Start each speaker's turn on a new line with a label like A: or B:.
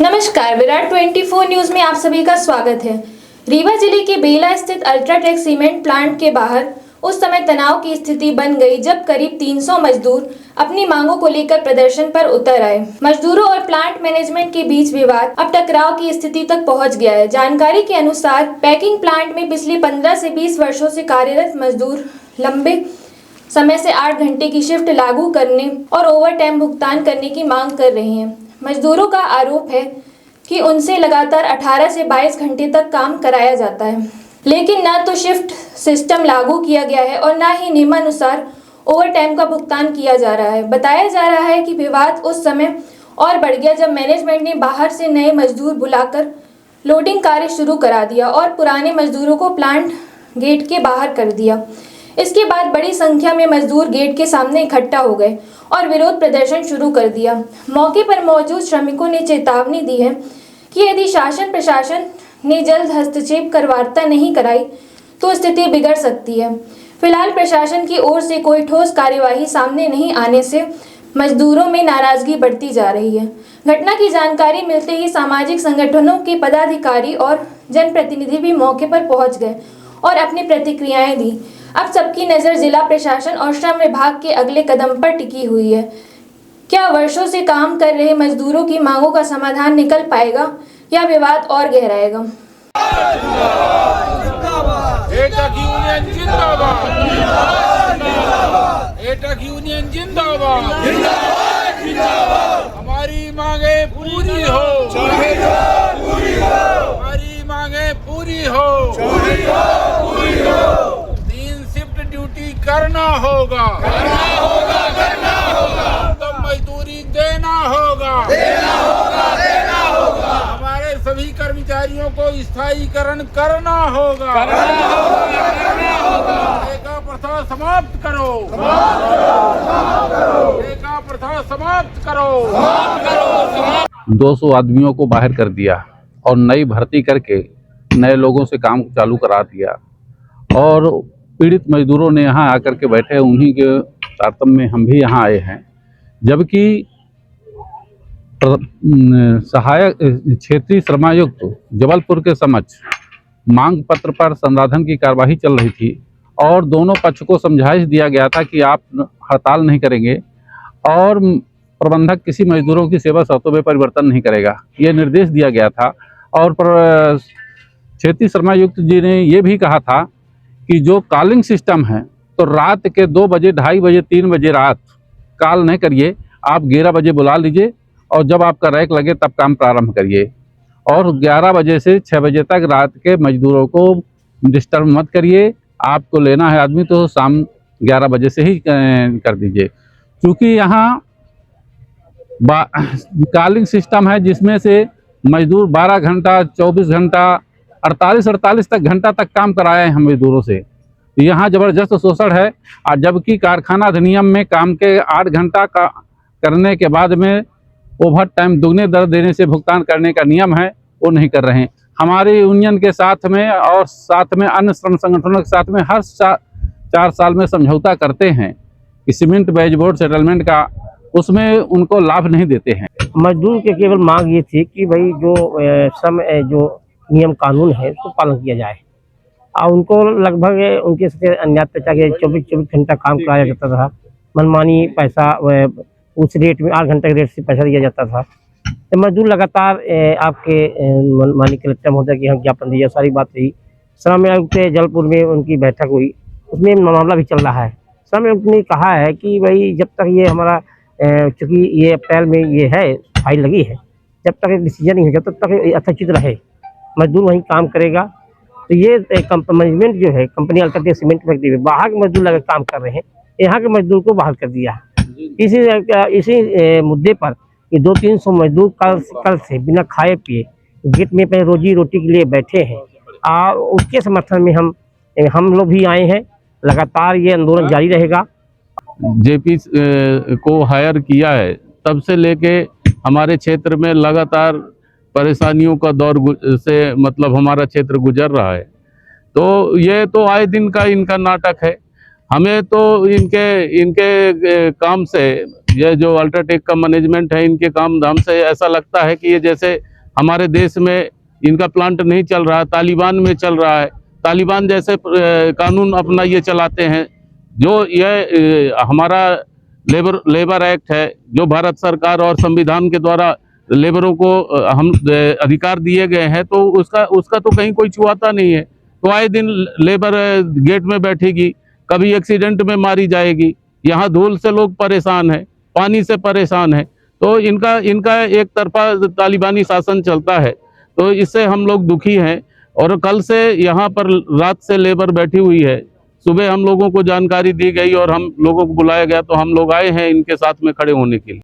A: नमस्कार, विराट 24 न्यूज में आप सभी का स्वागत है। रीवा जिले के बेला स्थित अल्ट्राटेक सीमेंट प्लांट के बाहर उस समय तनाव की स्थिति बन गई जब करीब 300 मजदूर अपनी मांगों को लेकर प्रदर्शन पर उतर आए। मजदूरों और प्लांट मैनेजमेंट के बीच विवाद अब टकराव की स्थिति तक पहुंच गया है। जानकारी के अनुसार पैकिंग प्लांट में पिछले 15 से 20 वर्षों से कार्यरत मजदूर लंबे समय से 8 घंटे की शिफ्ट लागू करने और ओवर टाइम भुगतान करने की मांग कर रहे हैं। मजदूरों का आरोप है कि उनसे लगातार 18 से 22 घंटे तक काम कराया जाता है, लेकिन न तो शिफ्ट सिस्टम लागू किया गया है और न ही नियमानुसार ओवर टाइम का भुगतान किया जा रहा है। बताया जा रहा है कि विवाद उस समय और बढ़ गया जब मैनेजमेंट ने बाहर से नए मजदूर बुलाकर लोडिंग कार्य शुरू करा दिया और पुराने मजदूरों को प्लांट गेट के बाहर कर दिया। इसके बाद बड़ी संख्या में मजदूर गेट के सामने इकट्ठा हो गए और विरोध प्रदर्शन शुरू कर दिया। मौके पर मौजूद श्रमिकों ने चेतावनी दी है कि यदि शासन प्रशासन ने जल्द हस्तक्षेप कर वार्ता नहीं कराई तो स्थिति बिगड़ सकती है। फिलहाल प्रशासन की ओर से कोई ठोस कार्यवाही सामने नहीं आने से मजदूरों में नाराजगी बढ़ती जा रही है। घटना की जानकारी मिलते ही सामाजिक संगठनों के पदाधिकारी और जनप्रतिनिधि भी मौके पर पहुंच गए और अपनी प्रतिक्रियाएं दी। अब सबकी नज़र जिला प्रशासन और श्रम विभाग के अगले कदम पर टिकी हुई है। क्या वर्षों से काम कर रहे मजदूरों की मांगों का समाधान निकल पाएगा या विवाद और गहराएगा?
B: एटक यूनियन जिंदाबाद, एटक यूनियन जिंदाबाद, हमारी मांगे पूरी हो, हमारी मांगे पूरी हो, 3 शिफ्ट ड्यूटी करना होगा, तब मजदूरी देना होगा, हमारे सभी कर्मचारियों को स्थायीकरण करना होगा, ठेका प्रथा समाप्त करो, ठेका प्रथा समाप्त करो।
C: 200 आदमियों को बाहर कर दिया और नई भर्ती करके नए लोगों से काम चालू करा दिया और पीड़ित मजदूरों ने यहाँ आकर के बैठे। उन्हीं के तारतम्य में हम भी यहाँ आए हैं, जबकि सहायक क्षेत्रीय श्रमायुक्त जबलपुर के समक्ष मांग पत्र पर संराधन की कार्यवाही चल रही थी और दोनों पक्ष को समझाइश दिया गया था कि आप हड़ताल नहीं करेंगे और प्रबंधक किसी मजदूरों की सेवा शर्तों में परिवर्तन नहीं करेगा, ये निर्देश दिया गया था। और क्षेत्रीय श्रमायुक्त जी ने ये भी कहा था कि जो कॉलिंग सिस्टम है तो रात के 2 बजे, 2:30 बजे, 3 बजे रात कॉल नहीं करिए, आप 11 बजे बुला लीजिए और जब आपका रैक लगे तब काम प्रारंभ करिए। और 11 बजे से 6 बजे तक रात के मजदूरों को डिस्टर्ब मत करिए। आपको लेना है आदमी तो शाम 11 बजे से ही कर दीजिए, क्योंकि यहाँ कॉलिंग सिस्टम है जिसमें से मजदूर 12 घंटा, 24 घंटा, 48 तक घंटा तक काम कराए हैं हम मजदूरों से। यहाँ ज़बरदस्त शोषण है। और जबकि कारखाना अधिनियम में काम के 8 घंटा का करने के बाद में ओवर टाइम दुगने दर देने से भुगतान करने का नियम है, वो नहीं कर रहे हैं। हमारे यूनियन के साथ में और साथ में अन्य श्रम संगठनों के साथ में हर 4 साल में समझौता करते हैं कि सीमेंट वेज बोर्ड सेटलमेंट का, उसमें उनको लाभ नहीं देते हैं।
D: मजदूर के केवल मांग ये थी कि भाई जो श्रम जो नियम कानून है उसको पालन किया जाए और उनको लगभग उनके साथ अन्याय प्रचार के 24 घंटा काम कराया जाता था। मनमानी पैसा उस रेट में 8 घंटे के रेट से पैसा दिया जाता था। तो मजदूर लगातार आपके मनमानी कलेक्टर महोदय की हम ज्ञापन दिया, सारी बात रही। श्रम आयुक्त जबलपुर में उनकी बैठक हुई, उसमें मामला भी चल रहा है। श्रम आयुक्त ने कहा है कि भाई जब तक ये हमारा चूँकि ये अप्रैल में ये है फाइल लगी है, जब तक एक डिसीजन नहीं होगा तब तक यथाचित रहे, मजदूर वहीं काम करेगा। तो ये मैनेजमेंट जो है कंपनी अल्ट्राटेक सीमेंट फैक्ट्री में बाहर के मजदूर लगा काम कर रहे हैं, यहाँ के मजदूर को बहाल कर दिया है। इसी मुद्दे पर ये 200-300 मजदूर कल से बिना खाए पिए गेट में अपने रोजी रोटी के लिए बैठे हैं और उसके समर्थन में हम लोग भी आए हैं। लगातार ये आंदोलन जारी रहेगा।
C: जेपी को हायर किया है तब से लेके हमारे क्षेत्र में लगातार परेशानियों का दौर से मतलब हमारा क्षेत्र गुजर रहा है। तो ये तो आए दिन का इनका नाटक है। हमें तो इनके काम से, ये जो अल्ट्राटेक का मैनेजमेंट है, इनके काम धाम से ऐसा लगता है कि ये जैसे
E: हमारे देश में इनका प्लांट नहीं चल रहा, तालिबान में चल रहा है। तालिबान जैसे कानून अपना ये चलाते हैं। जो ये हमारा लेबर एक्ट है, जो भारत सरकार और संविधान के द्वारा लेबरों को हम अधिकार दिए गए हैं, तो उसका तो कहीं कोई छुआता नहीं है। तो आए दिन लेबर गेट में बैठेगी, कभी एक्सीडेंट में मारी जाएगी। यहाँ धूल से लोग परेशान हैं, पानी से परेशान है। तो इनका एक तरफा तालिबानी शासन चलता है, तो इससे हम लोग दुखी हैं। और कल से यहाँ पर रात से लेबर बैठी हुई है। सुबह हम लोगों को जानकारी दी गई और हम लोगों को बुलाया गया, तो हम लोग आए हैं इनके साथ में खड़े होने के लिए।